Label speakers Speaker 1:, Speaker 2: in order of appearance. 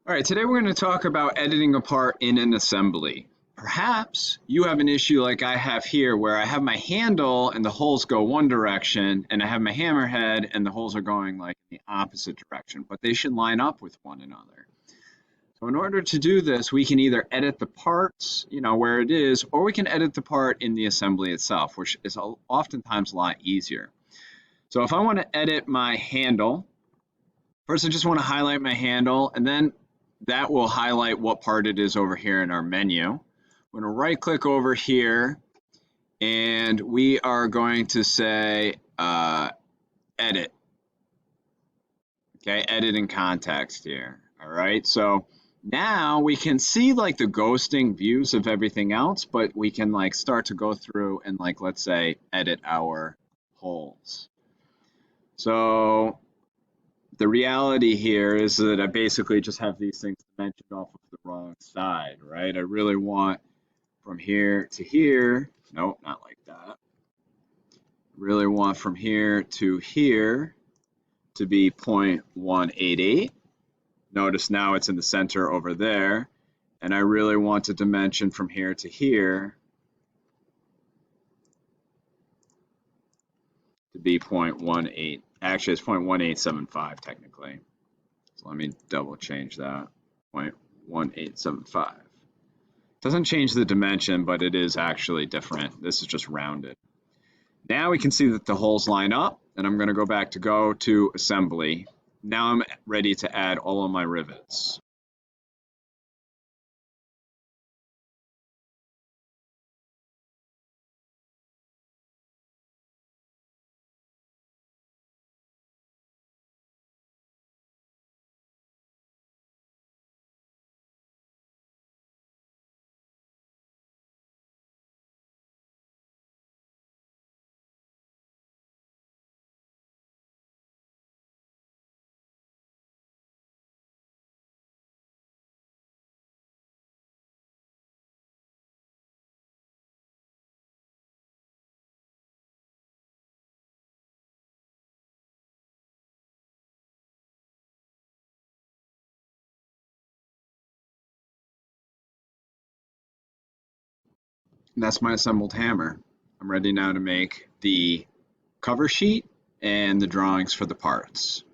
Speaker 1: All right, today we're going to talk about editing a part in an assembly. Perhaps you have an issue like I have here where I have my handle and the holes go one direction, and I have my hammerhead and the holes are going like in the opposite direction, but they should line up with one another. So in order to do this, we can either edit the parts, where it is, or we can edit the part in the assembly itself, which is oftentimes a lot easier. So if I want to edit my handle, first I just want to highlight my handle, and then that will highlight what part it is over here in our menu. I'm going to right click over here and we are going to say edit. Okay, edit in context here. All right, so now we can see like the ghosting views of everything else, but we can like start to go through and like, let's say, edit our holes. So the reality here is that I basically just have these things dimensioned off of the wrong side, right? I really want from here to here. Nope, not like that. Really want from here to here to be 0.188. Notice now it's in the center over there. And I really want to dimension from here to here to be 0.18. Actually, it's 0.1875 technically. So let me double change that. 0.1875. Doesn't change the dimension, but it is actually different. This is just rounded. Now we can see that the holes line up, and I'm going to go to assembly. Now I'm ready to add all of my rivets. And that's my assembled hammer. I'm ready now to make the cover sheet and the drawings for the parts.